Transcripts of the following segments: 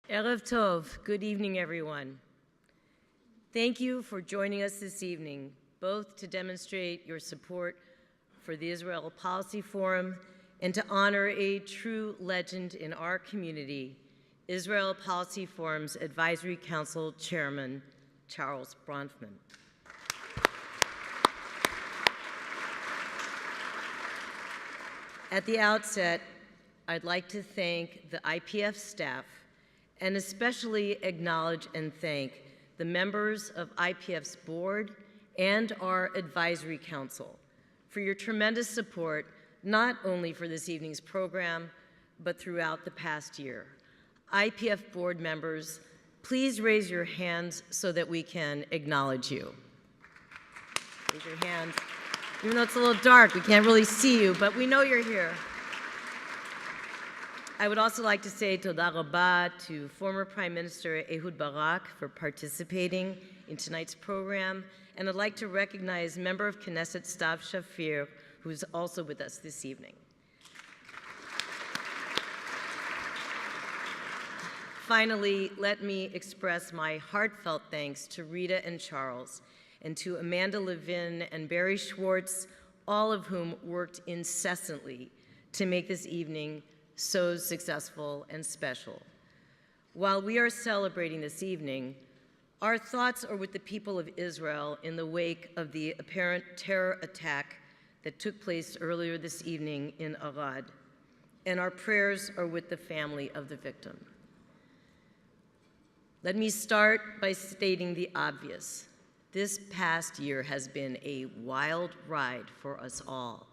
Erev Tov, good evening, everyone. Thank you for joining us this evening, both to demonstrate your support for the Israel Policy Forum and to honor a true legend in our community, Israel Policy Forum's Advisory Council Chairman, Charles Bronfman. At the outset, I'd like to thank the IPF staff and especially acknowledge and thank the members of IPF's board and our advisory council for your tremendous support, not only for this evening's program, but throughout the past year. IPF board members, please raise your hands so that we can acknowledge you. Raise your hands. Even though it's a little dark, we can't really see you, but we know you're here. I would also like to say toda rabah to former Prime Minister Ehud Barak for participating in tonight's program, and I'd like to recognize member of Knesset Stav Shafir, who's also with us this evening. Finally, let me express my heartfelt thanks to Rita and Charles, and to Amanda Levin and Barry Schwartz, all of whom worked incessantly to make this evening so successful and special. While we are celebrating this evening, our thoughts are with the people of Israel in the wake of the apparent terror attack that took place earlier this evening in Arad, and our prayers are with the family of the victim. Let me start by stating the obvious. This past year has been a wild ride for us all.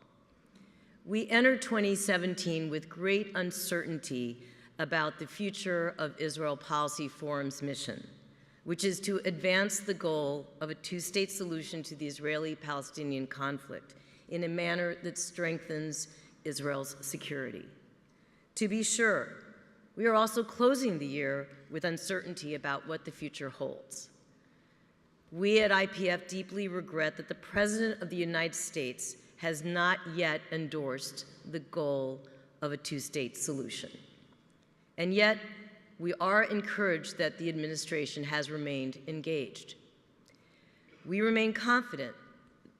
We entered 2017 with great uncertainty about the future of Israel Policy Forum's mission, which is to advance the goal of a two-state solution to the Israeli-Palestinian conflict in a manner that strengthens Israel's security. To be sure, we are also closing the year with uncertainty about what the future holds. We at IPF deeply regret that the President of the United States has not yet endorsed the goal of a two-state solution. And yet, we are encouraged that the administration has remained engaged. We remain confident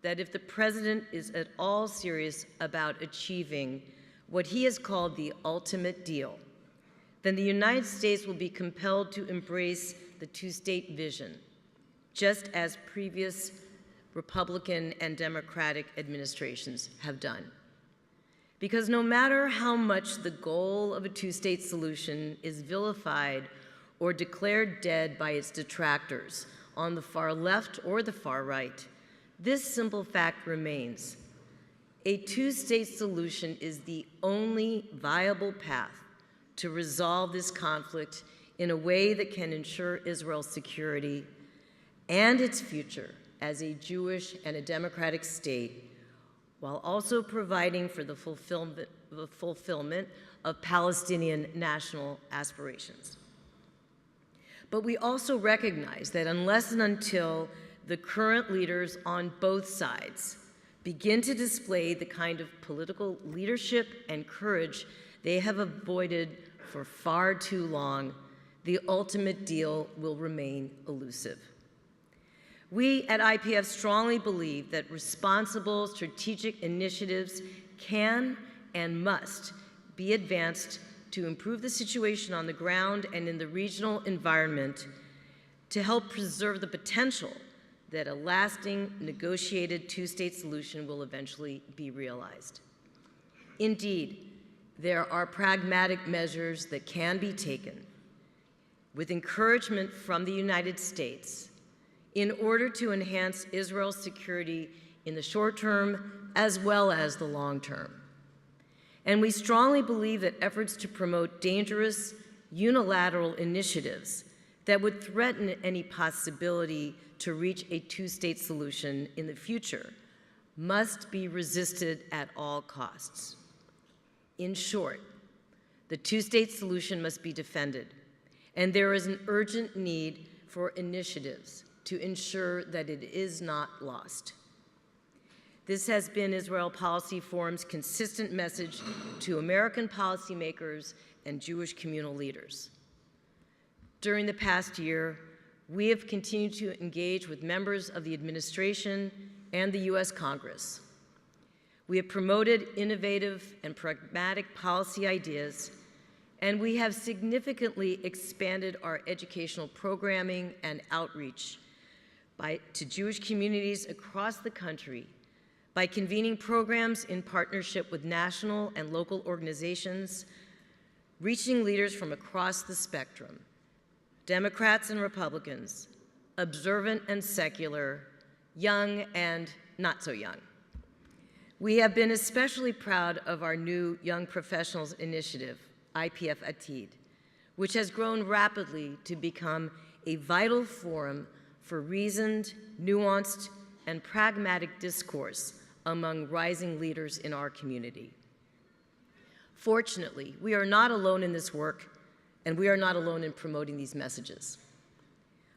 that if the President is at all serious about achieving what he has called the ultimate deal, then the United States will be compelled to embrace the two-state vision, just as previous Republican and Democratic administrations have done. Because no matter how much the goal of a two-state solution is vilified or declared dead by its detractors on the far left or the far right, this simple fact remains. A two-state solution is the only viable path to resolve this conflict in a way that can ensure Israel's security and its future as a Jewish and a democratic state, while also providing for the fulfillment of Palestinian national aspirations. But we also recognize that unless and until the current leaders on both sides begin to display the kind of political leadership and courage they have avoided for far too long, the ultimate deal will remain elusive. We at IPF strongly believe that responsible strategic initiatives can and must be advanced to improve the situation on the ground and in the regional environment to help preserve the potential that a lasting, negotiated two-state solution will eventually be realized. Indeed, there are pragmatic measures that can be taken with encouragement from the United States in order to enhance Israel's security in the short term as well as the long term. And we strongly believe that efforts to promote dangerous, unilateral initiatives that would threaten any possibility to reach a two-state solution in the future must be resisted at all costs. In short, the two-state solution must be defended, and there is an urgent need for initiatives to ensure that it is not lost. This has been Israel Policy Forum's consistent message to American policymakers and Jewish communal leaders. During the past year, we have continued to engage with members of the administration and the U.S. Congress. We have promoted innovative and pragmatic policy ideas, and we have significantly expanded our educational programming and outreach to Jewish communities across the country by convening programs in partnership with national and local organizations, reaching leaders from across the spectrum, Democrats and Republicans, observant and secular, young and not so young. We have been especially proud of our new Young Professionals Initiative, IPF Atid, which has grown rapidly to become a vital forum for reasoned, nuanced, and pragmatic discourse among rising leaders in our community. Fortunately, we are not alone in this work, and we are not alone in promoting these messages.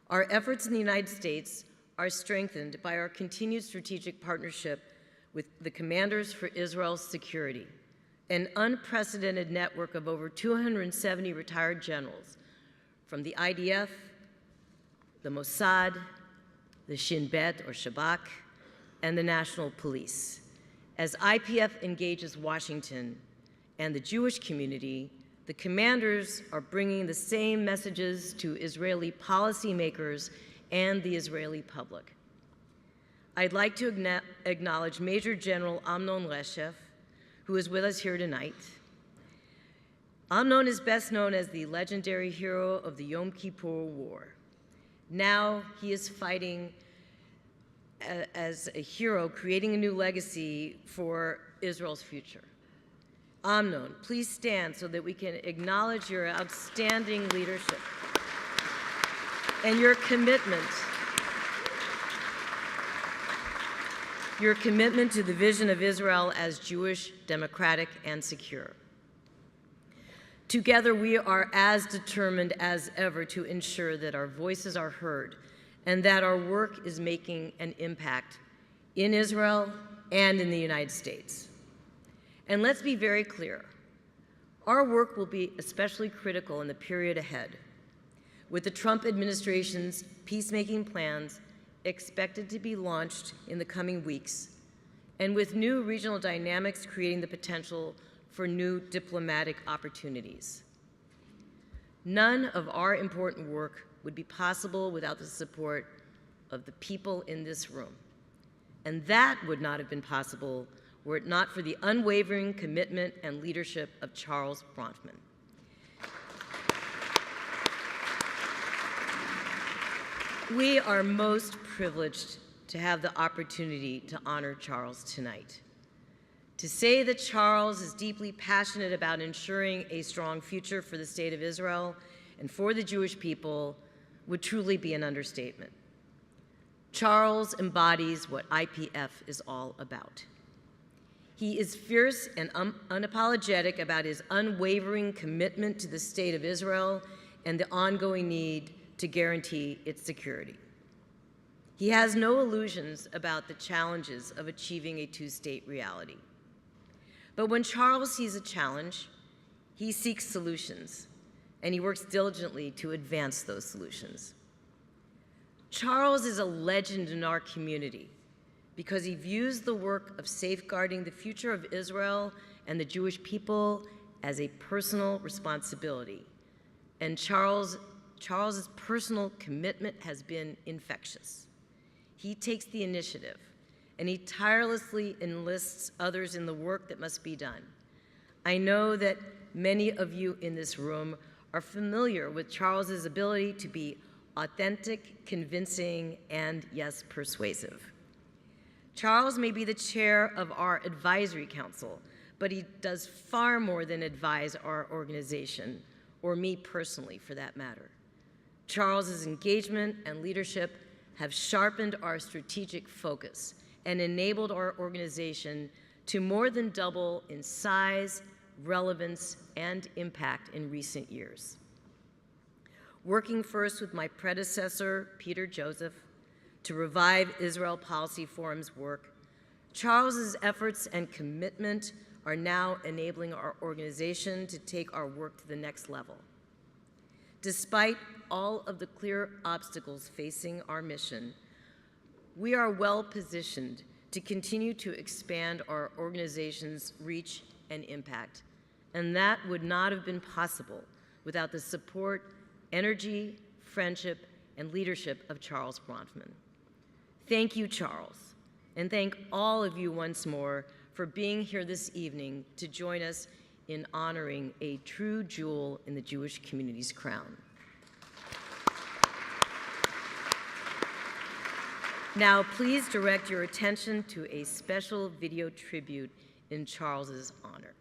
Our efforts in the United States are strengthened by our continued strategic partnership with the Commanders for Israel's Security, an unprecedented network of over 270 retired generals from the IDF, the Mossad, the Shin Bet or Shabak, and the National Police. As IPF engages Washington and the Jewish community, the commanders are bringing the same messages to Israeli policymakers and the Israeli public. I'd like to acknowledge Major General Amnon Reshev, who is with us here tonight. Amnon is best known as the legendary hero of the Yom Kippur War. Now he is fighting as a hero, creating a new legacy for Israel's future. Amnon, please stand so that we can acknowledge your outstanding leadership and your commitment to the vision of Israel as Jewish, democratic, and secure. Together, we are as determined as ever to ensure that our voices are heard and that our work is making an impact in Israel and in the United States. And let's be very clear, our work will be especially critical in the period ahead, with the Trump administration's peacemaking plans expected to be launched in the coming weeks, and with new regional dynamics creating the potential for new diplomatic opportunities. None of our important work would be possible without the support of the people in this room, and that would not have been possible were it not for the unwavering commitment and leadership of Charles Bronfman. We are most privileged to have the opportunity to honor Charles tonight. To say that Charles is deeply passionate about ensuring a strong future for the State of Israel and for the Jewish people would truly be an understatement. Charles embodies what IPF is all about. He is fierce and unapologetic about his unwavering commitment to the State of Israel and the ongoing need to guarantee its security. He has no illusions about the challenges of achieving a two-state reality. But when Charles sees a challenge, he seeks solutions, and he works diligently to advance those solutions. Charles is a legend in our community because he views the work of safeguarding the future of Israel and the Jewish people as a personal responsibility. And Charles's personal commitment has been infectious. He takes the initiative, and he tirelessly enlists others in the work that must be done. I know that many of you in this room are familiar with Charles's ability to be authentic, convincing, and yes, persuasive. Charles may be the chair of our advisory council, but he does far more than advise our organization, or me personally for that matter. Charles's engagement and leadership have sharpened our strategic focus and enabled our organization to more than double in size, relevance, and impact in recent years. Working first with my predecessor, Peter Joseph, to revive Israel Policy Forum's work, Charles's efforts and commitment are now enabling our organization to take our work to the next level. Despite all of the clear obstacles facing our mission, we are well positioned to continue to expand our organization's reach and impact. And that would not have been possible without the support, energy, friendship, and leadership of Charles Bronfman. Thank you, Charles, and thank all of you once more for being here this evening to join us in honoring a true jewel in the Jewish community's crown. Now, please direct your attention to a special video tribute in Charles's honor.